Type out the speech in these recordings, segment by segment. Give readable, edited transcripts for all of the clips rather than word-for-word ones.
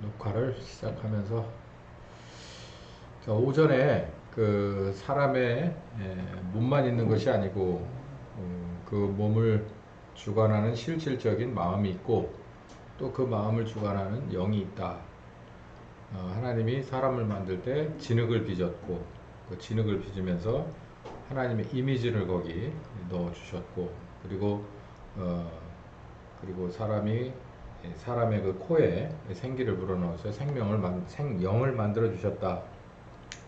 녹화를 시작하면서 오전에 그 사람의 몸만 있는 것이 아니고 그 몸을 주관하는 실질적인 마음이 있고 또 그 마음을 주관하는 영이 있다. 하나님이 사람을 만들 때 진흙을 빚었고 그 진흙을 빚으면서 하나님의 이미지를 거기 넣어 주셨고 그리고 어, 그리고 사람의 그 코에 생기를 불어넣어서 생영을 만들어 주셨다.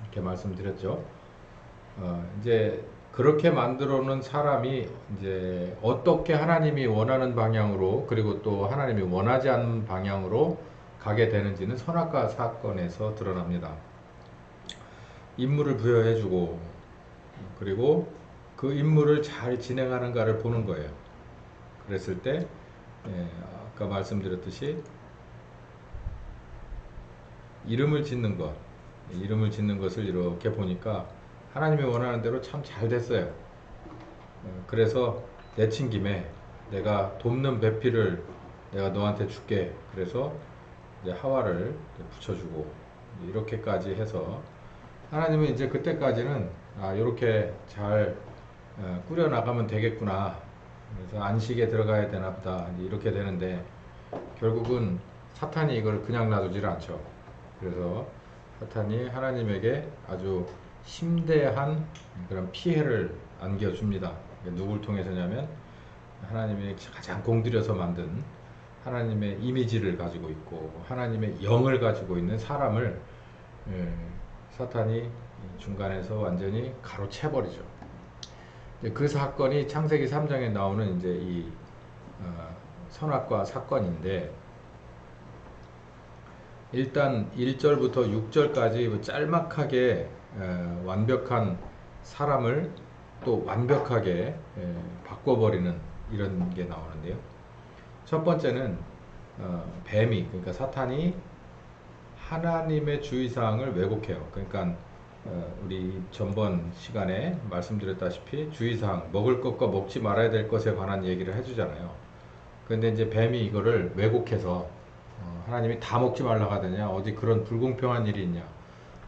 이렇게 말씀드렸죠. 이제 그렇게 만들어 놓은 사람이 이제 어떻게 하나님이 원하는 방향으로 그리고 또 하나님이 원하지 않는 방향으로 가게 되는지는 선악과 사건에서 드러납니다. 임무를 부여해주고 그리고 그 임무를 잘 진행하는가를 보는 거예요. 그랬을 때 아까 말씀드렸듯이 이름을 짓는 것을 이렇게 보니까 하나님이 원하는 대로 참 잘 됐어요. 그래서 내친 김에 내가 돕는 배필을 내가 너한테 줄게. 그래서 이제 하와를 붙여주고 이렇게까지 해서 하나님은 이제 그때까지는 이렇게 잘 꾸려 나가면 되겠구나. 그래서 안식에 들어가야 되나 보다. 이렇게 되는데 결국은 사탄이 이걸 그냥 놔두질 않죠. 그래서 사탄이 하나님에게 아주 심대한 그런 피해를 안겨줍니다. 누굴 통해서냐면 하나님이 가장 공들여서 만든 하나님의 이미지를 가지고 있고 하나님의 영을 가지고 있는 사람을 사탄이 중간에서 완전히 가로채버리죠. 그 사건이 창세기 3장에 나오는 이제 이 선악과 사건인데 일단 1절부터 6절까지 짤막하게 완벽한 사람을 또 완벽하게 바꿔버리는 이런 게 나오는데요. 첫 번째는 뱀이 그러니까 사탄이 하나님의 주의사항을 왜곡해요. 그러니까 우리 전번 시간에 말씀드렸다시피 주의사항 먹을 것과 먹지 말아야 될 것에 관한 얘기를 해주잖아요. 근데 이제 뱀이 이거를 왜곡해서 하나님이 다 먹지 말라고 하더냐 어디 그런 불공평한 일이 있냐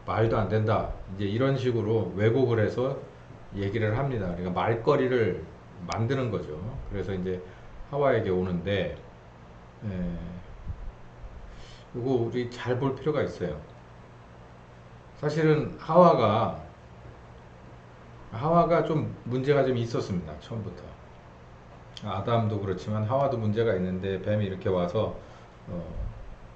말도 안 된다 이제 이런 식으로 왜곡을 해서 얘기를 합니다. 그러니까 말거리를 만드는 거죠. 그래서 이제 하와에게 오는데 이거 우리 잘 볼 필요가 있어요. 사실은 하와가 좀 문제가 좀 있었습니다. 처음부터 아담도 그렇지만 하와도 문제가 있는데 뱀이 이렇게 와서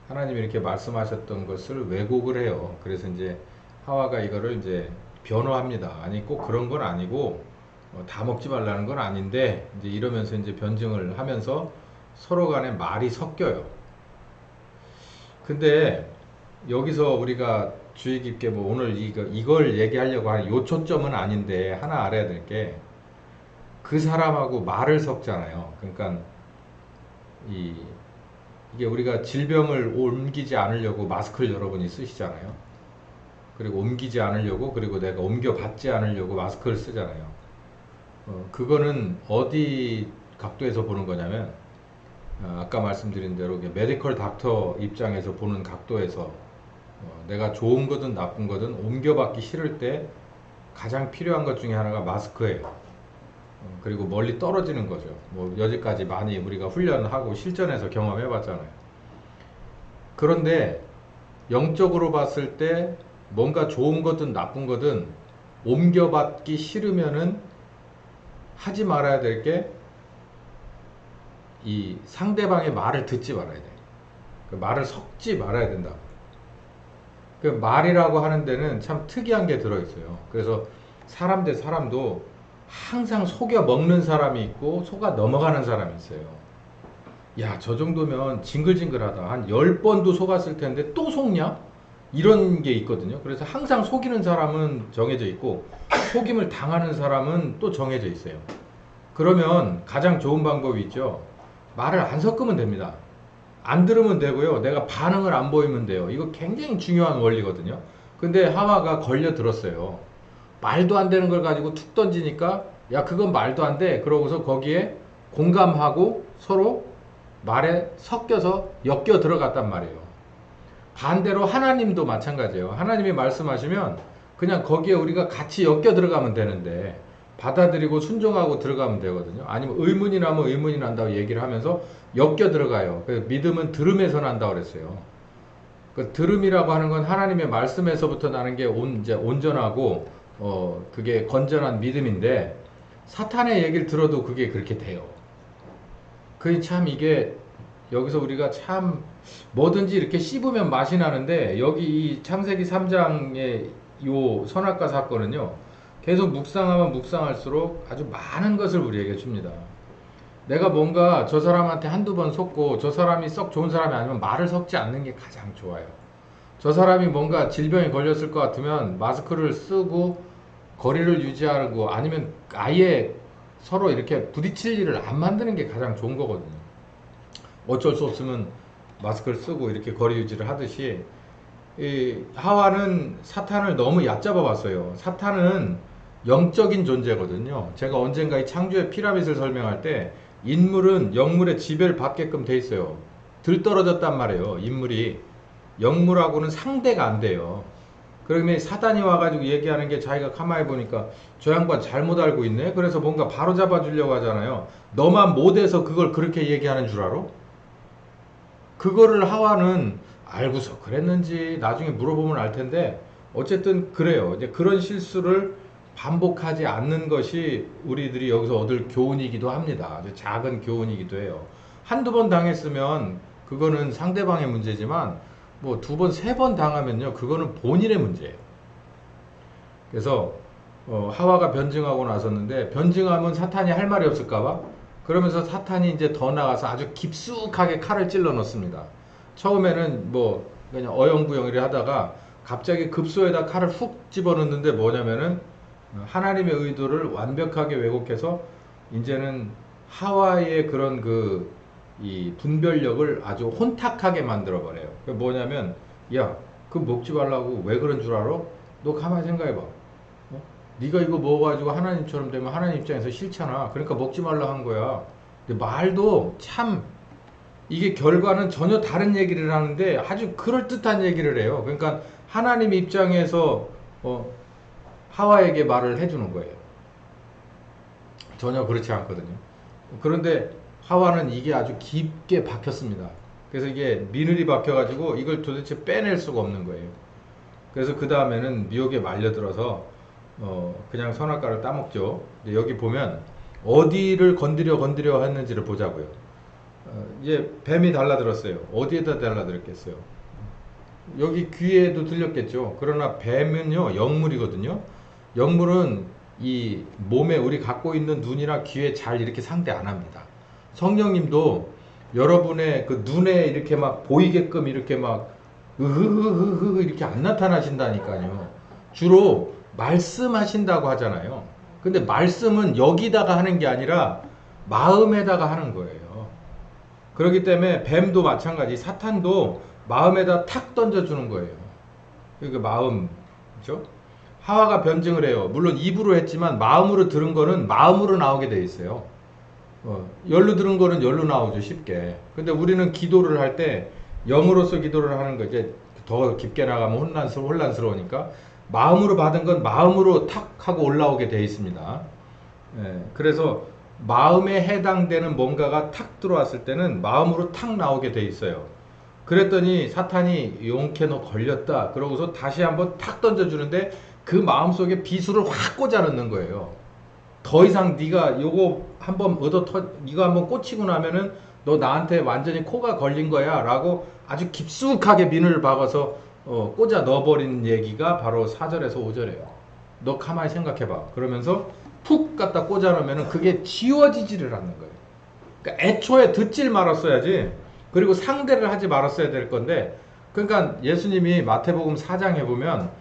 하나님이 이렇게 말씀하셨던 것을 왜곡을 해요. 그래서 이제 하와가 이거를 이제 변호합니다. 아니 꼭 그런 건 아니고 다 먹지 말라는 건 아닌데 이제 이러면서 이제 변증을 하면서 서로 간에 말이 섞여요. 근데 여기서 우리가 주의 깊게 뭐 오늘 이걸 얘기하려고 하는 요 초점은 아닌데 하나 알아야 될 게 그 사람하고 말을 섞잖아요. 그러니까 이 이게 우리가 질병을 옮기지 않으려고 마스크를 여러분이 쓰시잖아요. 그리고 옮기지 않으려고 그리고 내가 옮겨받지 않으려고 마스크를 쓰잖아요. 그거는 어디 각도에서 보는 거냐면 아까 말씀드린 대로 메디컬 닥터 입장에서 보는 각도에서 내가 좋은 거든 나쁜 거든 옮겨받기 싫을 때 가장 필요한 것 중에 하나가 마스크예요. 그리고 멀리 떨어지는 거죠. 뭐 여지까지 많이 우리가 훈련하고 실전에서 경험해 봤잖아요. 그런데 영적으로 봤을 때 뭔가 좋은 거든 나쁜 거든 옮겨받기 싫으면은 하지 말아야 될 게 이 상대방의 말을 듣지 말아야 돼. 그 말을 섞지 말아야 된다. 그 말이라고 하는 데는 참 특이한 게 들어있어요. 그래서 사람 대 사람도 항상 속여 먹는 사람이 있고 속아 넘어가는 사람이 있어요. 야, 저 정도면 징글징글하다. 한 10번도 속았을 텐데 또 속냐? 이런 게 있거든요. 그래서 항상 속이는 사람은 정해져 있고 속임을 당하는 사람은 또 정해져 있어요. 그러면 가장 좋은 방법이 있죠. 말을 안 섞으면 됩니다. 안 들으면 되고요. 내가 반응을 안 보이면 돼요. 이거 굉장히 중요한 원리거든요. 근데 하와가 걸려 들었어요. 말도 안 되는 걸 가지고 툭 던지니까 야 그건 말도 안 돼. 그러고서 거기에 공감하고 서로 말에 섞여서 엮여 들어갔단 말이에요. 반대로 하나님도 마찬가지예요. 하나님이 말씀하시면 그냥 거기에 우리가 같이 엮여 들어가면 되는데 받아들이고 순종하고 들어가면 되거든요. 아니면 의문이 나면 의문이 난다고 얘기를 하면서 엮여 들어가요. 그래서 믿음은 들음에서 난다고 그랬어요. 그 들음이라고 하는 건 하나님의 말씀에서부터 나는 게 이제 온전하고 그게 건전한 믿음인데 사탄의 얘기를 들어도 그게 그렇게 돼요. 그게 참 이게 여기서 우리가 참 뭐든지 이렇게 씹으면 맛이 나는데 여기 이 창세기 3장의 요 선악과 사건은요 계속 묵상하면 묵상할수록 아주 많은 것을 우리에게 줍니다. 내가 뭔가 저 사람한테 한두 번 속고 저 사람이 썩 좋은 사람이 아니면 말을 섞지 않는 게 가장 좋아요. 저 사람이 뭔가 질병에 걸렸을 것 같으면 마스크를 쓰고 거리를 유지하고 아니면 아예 서로 이렇게 부딪힐 일을 안 만드는 게 가장 좋은 거거든요. 어쩔 수 없으면 마스크를 쓰고 이렇게 거리 유지를 하듯이 이 하와는 사탄을 너무 얕잡아 봤어요. 사탄은 영적인 존재거든요. 제가 언젠가 이 창조의 피라밋을 설명할 때 인물은 영물의 지배를 받게끔 돼 있어요. 들떨어졌단 말이에요. 인물이 영물하고는 상대가 안 돼요. 그러면 사단이 와가지고 얘기하는 게 자기가 가만히 보니까 저 양반 잘못 알고 있네. 그래서 뭔가 바로 잡아주려고 하잖아요. 너만 못해서 그걸 그렇게 얘기하는 줄 알아? 그거를 하와는 알고서 그랬는지 나중에 물어보면 알 텐데 어쨌든 그래요. 이제 그런 실수를 반복하지 않는 것이 우리들이 여기서 얻을 교훈이기도 합니다. 아주 작은 교훈이기도 해요. 한두 번 당했으면 그거는 상대방의 문제지만 뭐 두 번, 세 번 당하면요. 그거는 본인의 문제예요. 그래서 하와가 변증하고 나섰는데 변증하면 사탄이 할 말이 없을까봐 그러면서 사탄이 이제 더 나가서 아주 깊숙하게 칼을 찔러 넣습니다. 처음에는 뭐 그냥 어영부영이를 하다가 갑자기 급소에다 칼을 훅 집어넣는데 뭐냐면은 하나님의 의도를 완벽하게 왜곡해서 이제는 하와의 그런 이 분별력을 아주 혼탁하게 만들어 버려요. 그 뭐냐면 야, 그거 먹지 말라고 왜 그런 줄 알아? 너 가만히 생각해 봐. 네가 이거 먹어가지고 하나님처럼 되면 하나님 입장에서 싫잖아. 그러니까 먹지 말라 한 거야. 근데 말도 참 이게 결과는 전혀 다른 얘기를 하는데 아주 그럴듯한 얘기를 해요. 그러니까 하나님 입장에서 하와에게 말을 해주는 거예요. 전혀 그렇지 않거든요. 그런데 하와는 이게 아주 깊게 박혔습니다. 그래서 이게 미늘이 박혀가지고 이걸 도대체 빼낼 수가 없는 거예요. 그래서 그 다음에는 미혹에 말려들어서 그냥 선악과를 따먹죠. 근데 여기 보면 어디를 건드려 했는지를 보자고요. 이제 뱀이 달라들었어요. 어디에다 달라들었겠어요? 여기 귀에도 들렸겠죠. 그러나 뱀은요 영물이거든요. 영물은 이 몸에 우리 갖고 있는 눈이나 귀에 잘 이렇게 상대 안 합니다. 성령님도 여러분의 그 눈에 이렇게 막 보이게끔 이렇게 막 으흐흐흐 이렇게 안 나타나신다니까요. 주로 말씀하신다고 하잖아요. 근데 말씀은 여기다가 하는 게 아니라 마음에다가 하는 거예요. 그렇기 때문에 뱀도 마찬가지, 사탄도 마음에다 탁 던져주는 거예요. 그 마음, 그죠? 하와가 변증을 해요. 물론 입으로 했지만 마음으로 들은 거는 마음으로 나오게 돼 있어요. 열로 들은 거는 열로 나오죠, 쉽게. 근데 우리는 기도를 할 때 영으로서 기도를 하는 거 이제 더 깊게 나가면 혼란스러우니까 마음으로 받은 건 마음으로 탁 하고 올라오게 돼 있습니다. 예, 그래서 마음에 해당되는 뭔가가 탁 들어왔을 때는 마음으로 탁 나오게 돼 있어요. 그랬더니 사탄이 용케 너 걸렸다 그러고서 다시 한번 탁 던져주는데 그 마음속에 비수를 확 꽂아 넣는 거예요. 더 이상 네가 요거 한번 네가 한번 꽂히고 나면은 너 나한테 완전히 코가 걸린 거야 라고 아주 깊숙하게 민을 박아서 꽂아 넣어버리는 얘기가 바로 4절에서 5절이에요. 너 가만히 생각해봐. 그러면서 푹 갖다 꽂아 놓으면 그게 지워지지를 않는 거예요. 그러니까 애초에 듣질 말았어야지. 그리고 상대를 하지 말았어야 될 건데, 그러니까 예수님이 마태복음 4장에 보면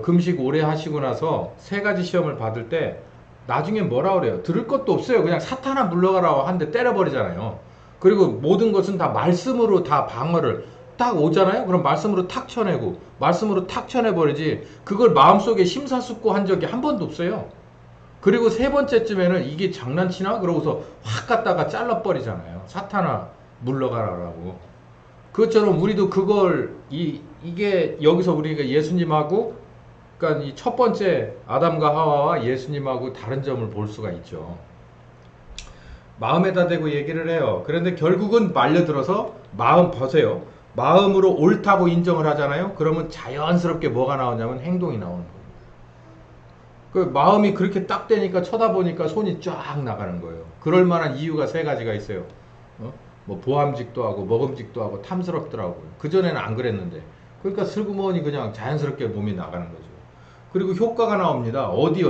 금식 오래 하시고 나서 세 가지 시험을 받을 때 나중에 뭐라 그래요? 들을 것도 없어요. 그냥 사탄아 물러가라고 한 대 때려버리잖아요. 그리고 모든 것은 다 말씀으로 다 방어를 딱 오잖아요. 그럼 말씀으로 탁 쳐내고 말씀으로 탁 쳐내버리지 그걸 마음속에 심사숙고한 적이 한 번도 없어요. 그리고 세 번째쯤에는 이게 장난치나? 그러고서 확 갖다가 잘라버리잖아요. 사탄아 물러가라라고. 그것처럼 우리도 그걸 이게 여기서 우리가 예수님하고 그러니까 이 첫 번째 아담과 하와와 예수님하고 다른 점을 볼 수가 있죠. 마음에다 대고 얘기를 해요. 그런데 결국은 말려들어서 마음 보세요. 마음으로 옳다고 인정을 하잖아요. 그러면 자연스럽게 뭐가 나오냐면 행동이 나오는 거예요. 그 마음이 그렇게 딱 되니까 쳐다보니까 손이 쫙 나가는 거예요. 그럴 만한 이유가 세 가지가 있어요. 뭐 보암직도 하고 먹음직도 하고 탐스럽더라고요. 그전에는 안 그랬는데. 그러니까 슬그머니 그냥 자연스럽게 몸이 나가는 거죠. 그리고 효과가 나옵니다. 어디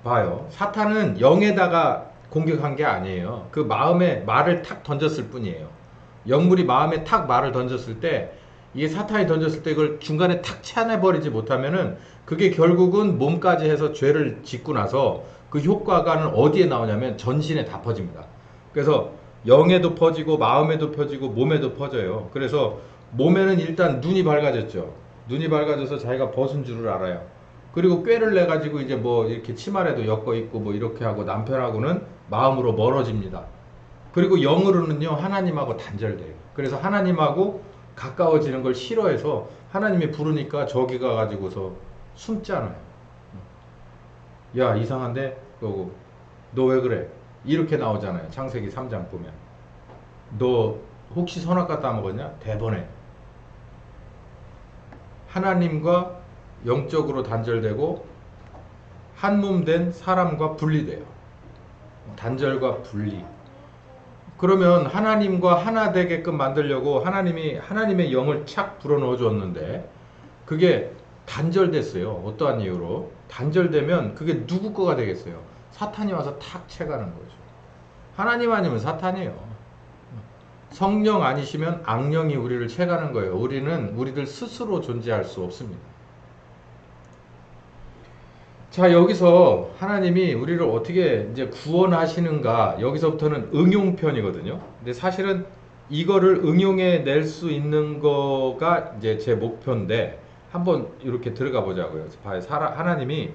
봐요. 사탄은 영에다가 공격한 게 아니에요. 그 마음에 말을 탁 던졌을 뿐이에요. 영물이 마음에 탁 말을 던졌을 때 이게 사탄이 던졌을 때 이걸 중간에 탁 차내버리지 못하면은 그게 결국은 몸까지 해서 죄를 짓고 나서 그 효과가 어디에 나오냐면 전신에 다 퍼집니다. 그래서 영에도 퍼지고 마음에도 퍼지고 몸에도 퍼져요. 그래서 몸에는 일단 눈이 밝아졌죠. 눈이 밝아져서 자기가 벗은 줄을 알아요. 그리고 꾀를 내 가지고 이제 뭐 이렇게 치마라도 엮어 입고 뭐 이렇게 하고 남편하고는 마음으로 멀어집니다. 그리고 영으로는요 하나님하고 단절돼요. 그래서 하나님하고 가까워지는 걸 싫어해서 하나님이 부르니까 저기 가가지고서 숨잖아요. 야 이상한데? 그러고 너 왜 그래? 이렇게 나오잖아요. 창세기 3장 보면 너 혹시 선악과 따먹었냐? 대번에 하나님과 영적으로 단절되고 한 몸 된 사람과 분리돼요. 단절과 분리. 그러면 하나님과 하나 되게끔 만들려고 하나님이 하나님의 영을 착 불어넣어 줬는데 그게 단절됐어요. 어떠한 이유로? 단절되면 그게 누구 거가 되겠어요? 사탄이 와서 탁 채가는 거죠. 하나님 아니면 사탄이에요. 성령 아니시면 악령이 우리를 채가는 거예요. 우리는 우리들 스스로 존재할 수 없습니다. 자, 여기서 하나님이 우리를 어떻게 이제 구원하시는가, 여기서부터는 응용편이거든요. 근데 사실은 이거를 응용해 낼 수 있는 거가 이제 제 목표인데, 한번 이렇게 들어가 보자고요. 봐요. 하나님이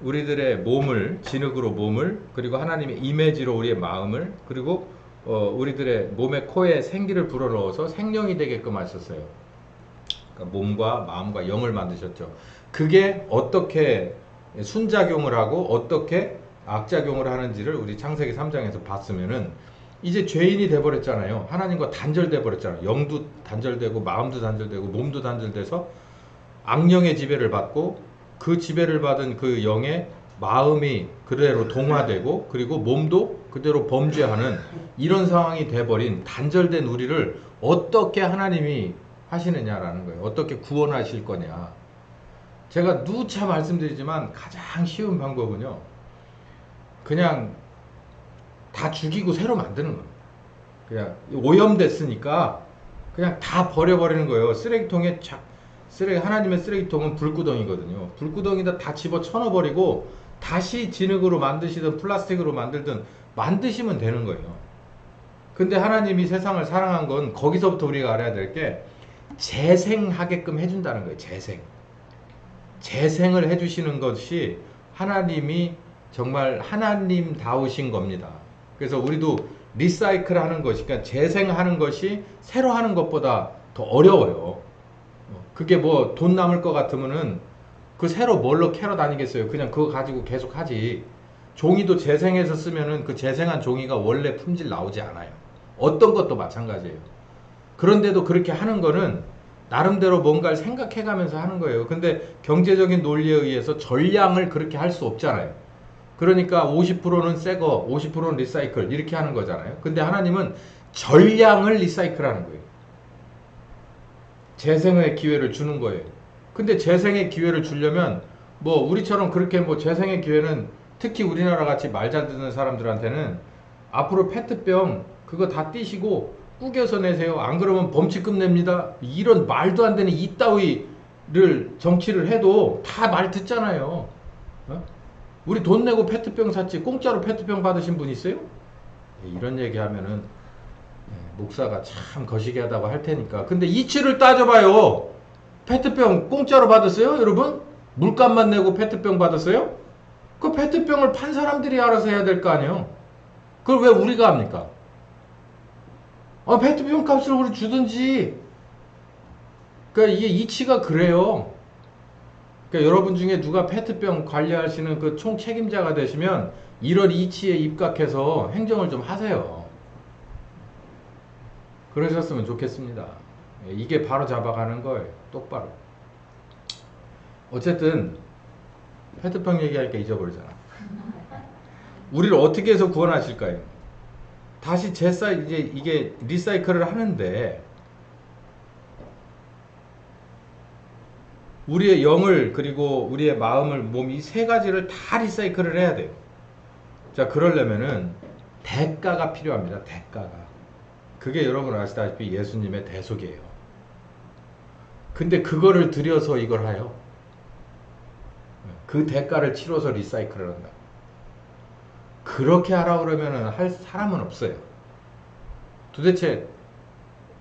우리들의 몸을, 진흙으로 몸을, 그리고 하나님의 이미지로 우리의 마음을, 그리고 우리들의 몸에 코에 생기를 불어넣어서 생명이 되게끔 하셨어요. 그러니까 몸과 마음과 영을 만드셨죠. 그게 어떻게 순작용을 하고 어떻게 악작용을 하는지를 우리 창세기 3장에서 봤으면은 이제 죄인이 돼버렸잖아요. 하나님과 단절돼 버렸잖아요. 영도 단절되고 마음도 단절되고 몸도 단절돼서 악령의 지배를 받고 그 지배를 받은 그 영의 마음이 그대로 동화되고 그리고 몸도 그대로 범죄하는 이런 상황이 돼버린 단절된 우리를 어떻게 하나님이 하시느냐라는 거예요. 어떻게 구원하실 거냐. 제가 누차 말씀드리지만 가장 쉬운 방법은요. 그냥 다 죽이고 새로 만드는 거예요. 그냥 오염됐으니까 그냥 다 버려버리는 거예요. 쓰레기통에 하나님의 쓰레기통은 불구덩이거든요. 불구덩이다 다 집어 쳐넣어버리고 다시 진흙으로 만드시든 플라스틱으로 만들든 만드시면 되는 거예요. 근데 하나님이 세상을 사랑한 건 거기서부터 우리가 알아야 될 게 재생하게끔 해준다는 거예요. 재생을 해주시는 것이 하나님이 정말 하나님다우신 겁니다. 그래서 우리도 리사이클 하는 것이, 그러니까 재생하는 것이 새로 하는 것보다 더 어려워요. 그게 뭐 돈 남을 것 같으면은 그 새로 뭘로 캐러 다니겠어요. 그냥 그거 가지고 계속 하지. 종이도 재생해서 쓰면은 그 재생한 종이가 원래 품질 나오지 않아요. 어떤 것도 마찬가지예요. 그런데도 그렇게 하는 거는 나름대로 뭔가를 생각해 가면서 하는 거예요. 근데 경제적인 논리에 의해서 전량을 그렇게 할 수 없잖아요. 그러니까 50%는 새거, 50%는 리사이클 이렇게 하는 거잖아요. 근데 하나님은 전량을 리사이클 하는 거예요. 재생의 기회를 주는 거예요. 근데 재생의 기회를 주려면 뭐 우리처럼 그렇게 뭐 재생의 기회는 특히 우리나라 같이 말 잘 듣는 사람들한테는 앞으로 페트병 그거 다 띄시고 꾸겨서 내세요. 안 그러면 범칙금 냅니다. 이런 말도 안 되는 이따위를 정치를 해도 다 말 듣잖아요. 우리 돈 내고 페트병 샀지 공짜로 페트병 받으신 분 있어요? 이런 얘기하면은 목사가 참 거시기하다고 할 테니까. 근데 이치를 따져봐요. 페트병 공짜로 받았어요, 여러분? 물값만 내고 페트병 받았어요? 그 페트병을 판 사람들이 알아서 해야 될 거 아니에요. 그걸 왜 우리가 합니까? 페트병 값을 우리 주든지. 그러니까 이게 이치가 그래요. 그러니까 여러분 중에 누가 페트병 관리하시는 그 총 책임자가 되시면 이런 이치에 입각해서 행정을 좀 하세요. 그러셨으면 좋겠습니다. 이게 바로 잡아가는 거예요. 똑바로. 어쨌든 페트병 얘기하니까 잊어버리잖아. 우리를 어떻게 해서 구원하실까요? 다시 이제 이게 리사이클을 하는데 우리의 영을 그리고 우리의 마음을 몸 이 세 가지를 다 리사이클을 해야 돼요. 자, 그러려면은 대가가 필요합니다. 대가가. 그게 여러분 아시다시피 예수님의 대속이에요. 근데 그거를 들여서 이걸 해요. 그 대가를 치러서 리사이클을 한다. 그렇게 하라고 그러면은 할 사람은 없어요. 도대체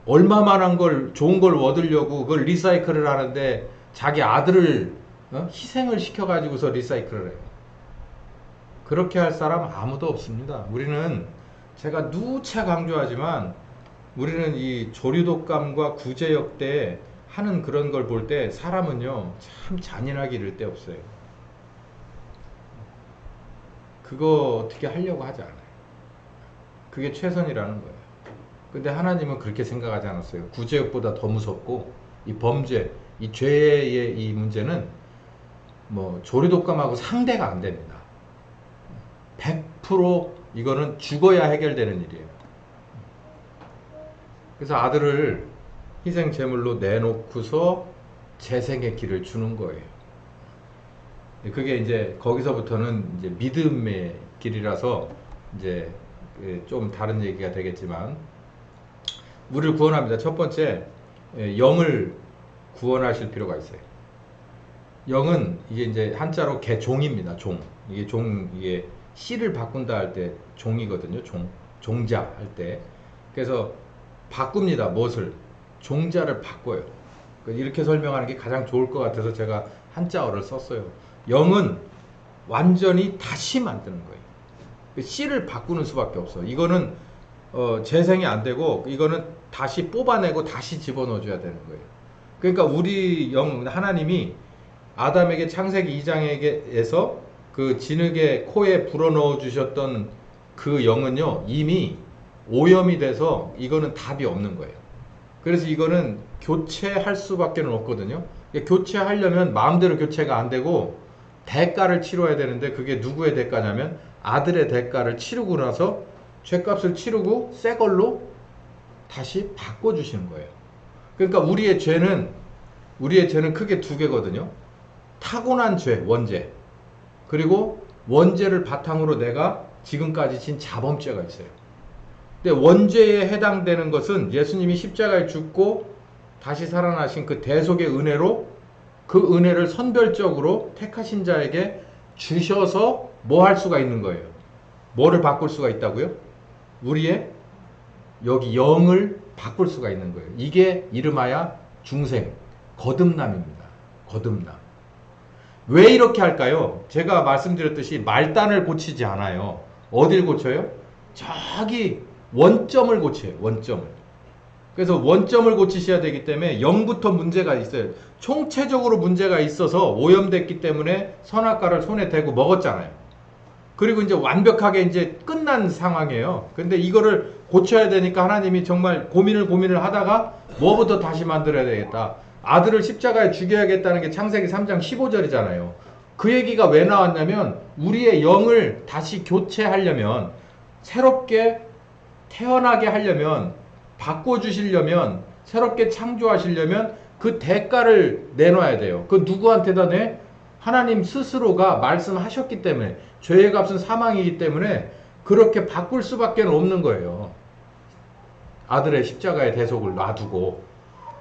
얼마만한 걸 좋은 걸 얻으려고 그걸 리사이클을 하는데 자기 아들을 희생을 시켜가지고서 리사이클을 해요. 그렇게 할 사람 아무도 없습니다. 우리는 제가 누차 강조하지만 우리는 이 조류독감과 구제역 때 하는 그런 걸 볼 때 사람은요 참 잔인하게 이를 데 없어요. 그거 어떻게 하려고 하지 않아요. 그게 최선이라는 거예요. 근데 하나님은 그렇게 생각하지 않았어요. 구제역보다 더 무섭고 이 범죄, 이 죄의 이 문제는 뭐 조류독감하고 상대가 안 됩니다. 100% 이거는 죽어야 해결되는 일이에요. 그래서 아들을 희생 제물로 내놓고서 재생의 길을 주는 거예요. 그게 이제 거기서부터는 이제 믿음의 길이라서 이제 좀 다른 얘기가 되겠지만 우리를 구원합니다. 첫 번째, 영을 구원하실 필요가 있어요. 영은 이게 이제 한자로 개종입니다. 종. 이게 씨를 바꾼다 할 때 종이거든요. 종자 할 때. 그래서 바꿉니다. 무엇을? 종자를 바꿔요. 이렇게 설명하는 게 가장 좋을 것 같아서 제가 한자어를 썼어요. 영은 완전히 다시 만드는 거예요. 씨를 바꾸는 수밖에 없어. 이거는 재생이 안 되고 이거는 다시 뽑아내고 다시 집어넣어줘야 되는 거예요. 그러니까 우리 하나님이 아담에게 창세기 2장에서 그 진흙에 코에 불어넣어 주셨던 그 영은요 이미 오염이 돼서 이거는 답이 없는 거예요. 그래서 이거는 교체할 수밖에 없거든요. 교체하려면 마음대로 교체가 안 되고 대가를 치러야 되는데 그게 누구의 대가냐면 아들의 대가를 치르고 나서 죄값을 치르고 새 걸로 다시 바꿔주시는 거예요. 그러니까 우리의 죄는 크게 두 개거든요. 타고난 죄, 원죄. 그리고 원죄를 바탕으로 내가 지금까지 진 자범죄가 있어요. 근데 원죄에 해당되는 것은 예수님이 십자가에 죽고 다시 살아나신 그 대속의 은혜로 그 은혜를 선별적으로 택하신 자에게 주셔서 뭐 할 수가 있는 거예요? 뭐를 바꿀 수가 있다고요? 우리의 여기 영을 바꿀 수가 있는 거예요. 이게 이름하여 중생, 거듭남입니다. 거듭남. 왜 이렇게 할까요? 제가 말씀드렸듯이 말단을 고치지 않아요. 어딜 고쳐요? 저기 원점을 고쳐요. 원점을. 그래서 원점을 고치셔야 되기 때문에 영부터 문제가 있어요. 총체적으로 문제가 있어서 오염됐기 때문에 선악과를 손에 대고 먹었잖아요. 그리고 이제 완벽하게 이제 끝난 상황이에요. 근데 이거를 고쳐야 되니까 하나님이 정말 고민을 하다가 뭐부터 다시 만들어야 되겠다. 아들을 십자가에 죽여야겠다는 게 창세기 3장 15절이잖아요. 그 얘기가 왜 나왔냐면 우리의 영을 다시 교체하려면 새롭게 태어나게 하려면 바꿔주시려면 새롭게 창조하시려면 그 대가를 내놔야 돼요. 그 누구한테다 내? 하나님 스스로가 말씀하셨기 때문에 죄의 값은 사망이기 때문에 그렇게 바꿀 수밖에 없는 거예요. 아들의 십자가의 대속을 놔두고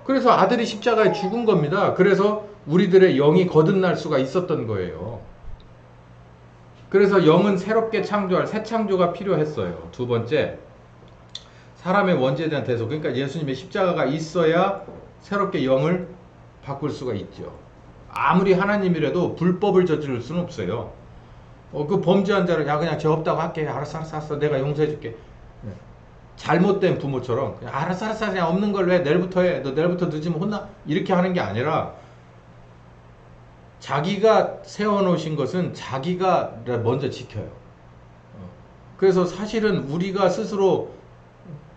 그래서 아들이 십자가에 죽은 겁니다. 그래서 우리들의 영이 거듭날 수가 있었던 거예요. 그래서 영은 새롭게 창조할 새 창조가 필요했어요. 두 번째, 사람의 원죄에 대한 대속. 그러니까 예수님의 십자가가 있어야 새롭게 영을 바꿀 수가 있죠. 아무리 하나님이라도 불법을 저지를 수는 없어요. 그 범죄한 자를 그냥 죄 없다고 할게. 알았어. 내가 용서해 줄게. 네. 잘못된 부모처럼 그냥 알았어 알았어 그냥 없는 걸 왜 내일부터 해, 너 내일부터 늦으면 혼나, 이렇게 하는 게 아니라 자기가 세워놓으신 것은 자기가 먼저 지켜요. 그래서 사실은 우리가 스스로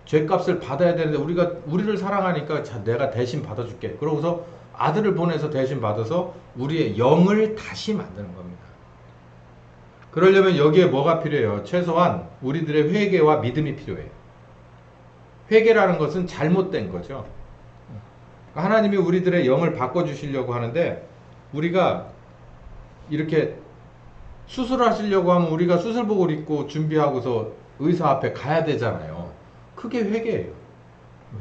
죄값을 받아야 되는데 우리를 사랑하니까 내가 대신 받아줄게. 그러고서 아들을 보내서 대신 받아서 우리의 영을 다시 만드는 겁니다. 그러려면 여기에 뭐가 필요해요? 최소한 우리들의 회개와 믿음이 필요해요. 회개라는 것은 잘못된 거죠. 하나님이 우리들의 영을 바꿔주시려고 하는데 우리가 이렇게 수술하시려고 하면 우리가 수술복을 입고 준비하고서 의사 앞에 가야 되잖아요. 그게 회개예요.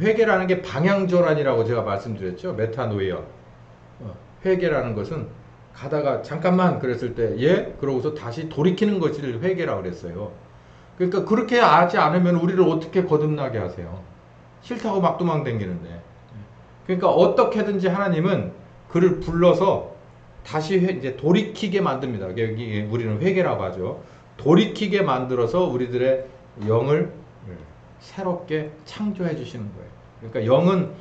회개라는 게 방향전환이라고 제가 말씀드렸죠. 메타노이어. 회개라는 것은 가다가 잠깐만 그랬을 때 예? 그러고서 다시 돌이키는 것을 회개라고 그랬어요. 그러니까 그렇게 하지 않으면 우리를 어떻게 거듭나게 하세요? 싫다고 막 도망다니는데. 그러니까 어떻게든지 하나님은 그를 불러서 다시 이제 돌이키게 만듭니다. 여기 우리는 회개라고 하죠. 돌이키게 만들어서 우리들의 영을 새롭게 창조해 주시는 거예요. 그러니까 영은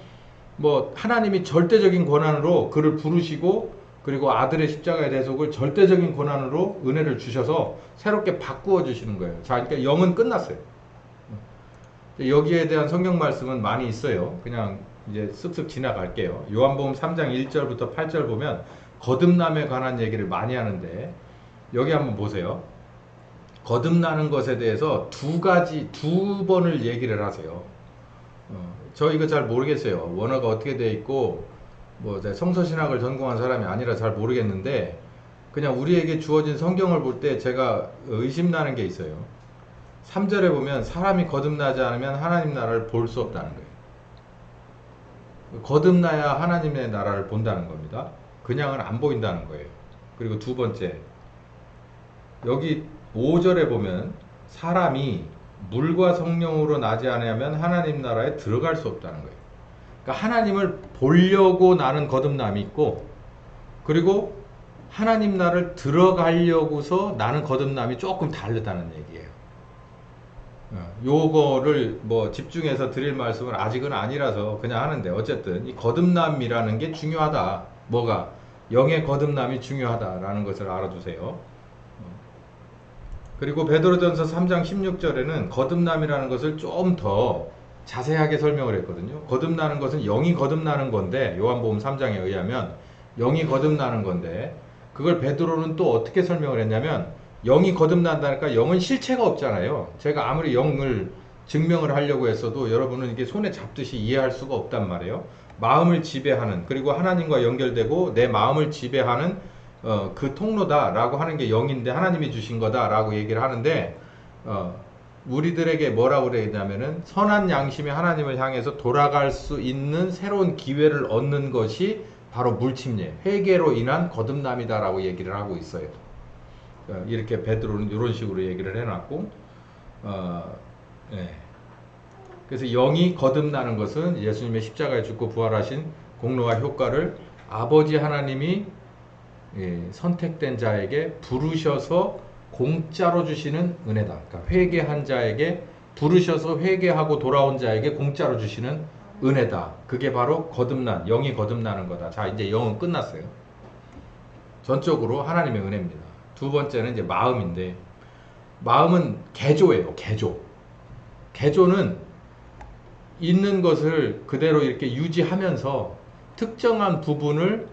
뭐 하나님이 절대적인 권한으로 그를 부르시고 그리고 아들의 십자가의 대속을 절대적인 권한으로 은혜를 주셔서 새롭게 바꾸어 주시는 거예요. 자, 그러니까 영은 끝났어요. 여기에 대한 성경 말씀은 많이 있어요. 그냥 이제 쓱쓱 지나갈게요. 요한복음 3장 1절부터 8절 보면 거듭남에 관한 얘기를 많이 하는데 여기 한번 보세요. 거듭나는 것에 대해서 두 번을 얘기를 하세요. 저 이거 잘 모르겠어요. 원어가 어떻게 돼 있고 뭐 성서신학을 전공한 사람이 아니라 잘 모르겠는데 그냥 우리에게 주어진 성경을 볼 때 제가 의심나는 게 있어요. 3절에 보면 사람이 거듭나지 않으면 하나님 나라를 볼 수 없다는 거예요. 거듭나야 하나님의 나라를 본다는 겁니다. 그냥은 안 보인다는 거예요. 그리고 두 번째, 여기 5절에 보면 사람이 물과 성령으로 나지 않으면 하나님 나라에 들어갈 수 없다는 거예요. 그러니까 하나님을 보려고 나는 거듭남이 있고 그리고 하나님 나라를 들어가려고서 나는 거듭남이 조금 다르다는 얘기예요. 요거를 뭐 집중해서 드릴 말씀은 아직은 아니라서 그냥 하는데 어쨌든 이 거듭남이라는 게 중요하다. 뭐가? 영의 거듭남이 중요하다라는 것을 알아두세요. 그리고 베드로전서 3장 16절에는 거듭남이라는 것을 좀 더 자세하게 설명을 했거든요. 거듭나는 것은 영이 거듭나는 건데 요한복음 3장에 의하면 영이 거듭나는 건데 그걸 베드로는 또 어떻게 설명을 했냐면 영이 거듭난다니까 영은 실체가 없잖아요. 제가 아무리 영을 증명을 하려고 했어도 여러분은 이게 손에 잡듯이 이해할 수가 없단 말이에요. 마음을 지배하는 그리고 하나님과 연결되고 내 마음을 지배하는 그 통로다라고 하는 게 영인데 하나님이 주신 거다라고 얘기를 하는데 우리들에게 뭐라고 그러냐면은 선한 양심이 하나님을 향해서 돌아갈 수 있는 새로운 기회를 얻는 것이 바로 물침례, 회개로 인한 거듭남이다라고 얘기를 하고 있어요. 이렇게 베드로는 이런 식으로 얘기를 해놨고, 네. 그래서 영이 거듭나는 것은 예수님의 십자가에 죽고 부활하신 공로와 효과를 아버지 하나님이 선택된 자에게 부르셔서 공짜로 주시는 은혜다. 그러니까 회개한 자에게 부르셔서 회개하고 돌아온 자에게 공짜로 주시는 은혜다. 그게 바로 거듭난, 영이 거듭나는 거다. 자, 이제 영은 끝났어요. 전적으로 하나님의 은혜입니다. 두 번째는 이제 마음인데, 마음은 개조예요. 개조. 개조는 있는 것을 그대로 이렇게 유지하면서 특정한 부분을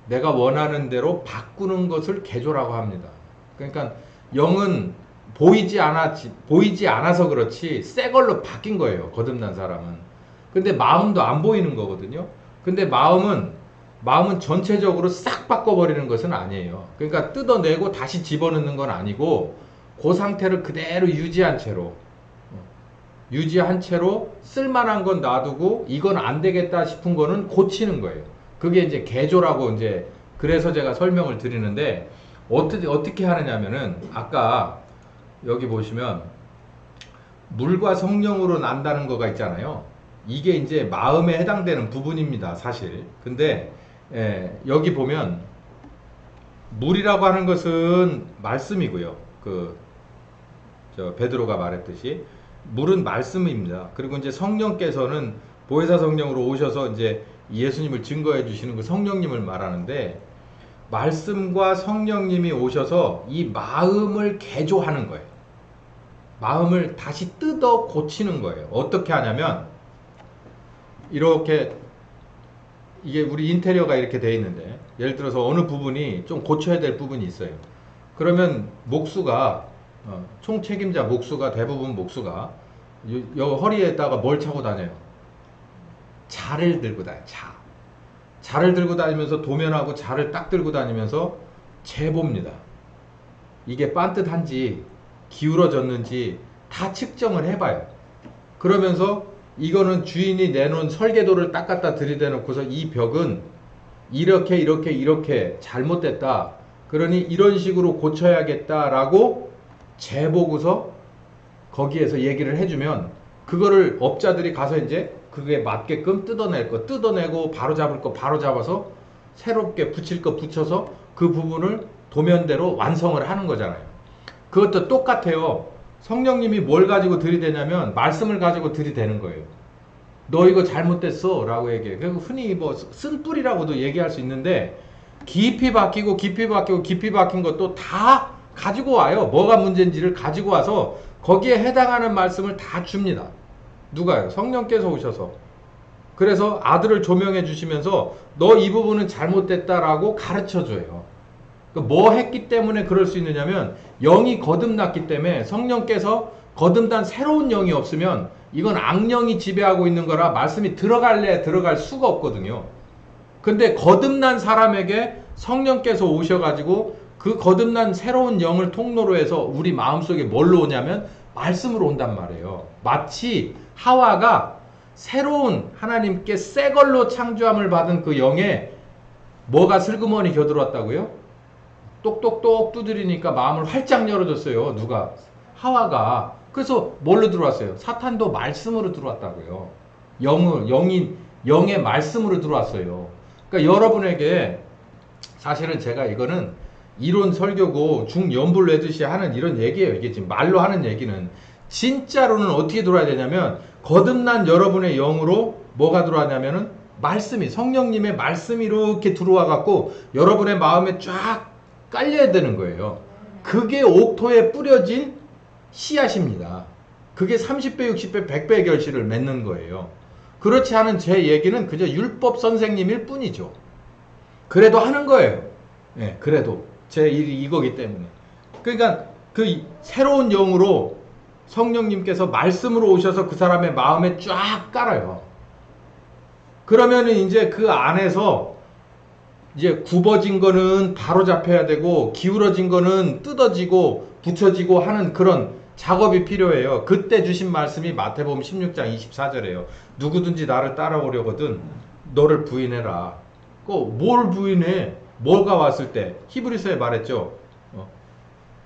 내가 원하는 대로 바꾸는 것을 개조라고 합니다. 그러니까 영은 보이지 않아서 그렇지 새 걸로 바뀐 거예요. 거듭난 사람은. 근데 마음도 안 보이는 거거든요. 근데 마음은 전체적으로 싹 바꿔버리는 것은 아니에요. 그러니까 뜯어내고 다시 집어넣는 건 아니고 그 상태를 그대로 유지한 채로 쓸만한 건 놔두고 이건 안 되겠다 싶은 거는 고치는 거예요. 그게 이제 개조라고 이제 그래서 제가 설명을 드리는데 어떻게 하느냐면은 아까 여기 보시면 물과 성령으로 난다는 거가 있잖아요. 이게 이제 마음에 해당되는 부분입니다, 사실. 근데 여기 보면 물이라고 하는 것은 말씀이고요. 베드로가 말했듯이 물은 말씀입니다. 그리고 이제 성령께서는 보혜사 성령으로 오셔서 이제 예수님을 증거해 주시는 그 성령님을 말하는데, 말씀과 성령님이 오셔서 이 마음을 개조하는 거예요. 마음을 다시 뜯어 고치는 거예요. 어떻게 하냐면, 이렇게, 이게 우리 인테리어가 이렇게 되어 있는데, 예를 들어서 어느 부분이 좀 고쳐야 될 부분이 있어요. 그러면 목수가, 총책임자 목수가, 대부분 목수가 요 허리에다가 뭘 차고 다녀요? 자를 들고 다녀요. 자를 들고 다니면서, 도면하고 자를 딱 들고 다니면서 재봅니다. 이게 반듯한지 기울어졌는지 다 측정을 해봐요. 그러면서 이거는 주인이 내놓은 설계도를 딱 갖다 들이대놓고서, 이 벽은 이렇게 잘못됐다, 그러니 이런 식으로 고쳐야겠다라고 재보고서 거기에서 얘기를 해주면, 그거를 업자들이 가서 이제 그게 맞게끔 뜯어내고 바로 잡을 거 바로 잡아서 새롭게 붙일 거 붙여서 그 부분을 도면대로 완성을 하는 거잖아요. 그것도 똑같아요. 성령님이 뭘 가지고 들이대냐면 말씀을 가지고 들이대는 거예요. 너 이거 잘못됐어 라고 얘기해. 그리고 흔히 뭐 쓴뿌리라고도 얘기할 수 있는데, 깊이 박힌 것도 다 가지고 와요. 뭐가 문제인지를 가지고 와서 거기에 해당하는 말씀을 다 줍니다. 누가요? 성령께서 오셔서. 그래서 아들을 조명해 주시면서 너 이 부분은 잘못됐다라고 가르쳐 줘요. 뭐 했기 때문에 그럴 수 있느냐면, 영이 거듭났기 때문에. 성령께서 거듭난 새로운 영이 없으면 이건 악령이 지배하고 있는 거라 말씀이 들어갈 수가 없거든요. 근데 거듭난 사람에게 성령께서 오셔가지고 그 거듭난 새로운 영을 통로로 해서 우리 마음속에 뭘로 오냐면 말씀으로 온단 말이에요. 마치 하와가 새로운 하나님께 새 걸로 창조함을 받은 그 영에 뭐가 슬그머니 겨들었다고요? 똑똑똑 두드리니까 마음을 활짝 열어줬어요. 누가? 하와가. 그래서 뭘로 들어왔어요? 사탄도 말씀으로 들어왔다고요. 영의 말씀으로 들어왔어요. 그러니까 여러분에게, 사실은 제가 이거는 이론 설교고 중연불 내듯이 하는 이런 얘기예요. 이게 지금 말로 하는 얘기는. 진짜로는 어떻게 들어와야 되냐면, 거듭난 여러분의 영으로 뭐가 들어왔냐면은 말씀이, 성령님의 말씀이 이렇게 들어와 갖고 여러분의 마음에 쫙 깔려야 되는 거예요. 그게 옥토에 뿌려진 씨앗입니다. 그게 30배, 60배, 100배의 결실을 맺는 거예요. 그렇지 않은 제 얘기는 그저 율법 선생님일 뿐이죠. 그래도 하는 거예요. 네, 그래도 제 일이 이거기 때문에. 그러니까 그 새로운 영으로 성령님께서 말씀으로 오셔서 그 사람의 마음에 쫙 깔아요. 그러면은 이제 그 안에서 이제 굽어진 거는 바로 잡혀야 되고, 기울어진 거는 뜯어지고 붙여지고 하는 그런 작업이 필요해요. 그때 주신 말씀이 마태복음 16장 24절이에요. 누구든지 나를 따라오려거든 너를 부인해라. 뭘 부인해? 뭐가 왔을 때? 히브리서에 말했죠.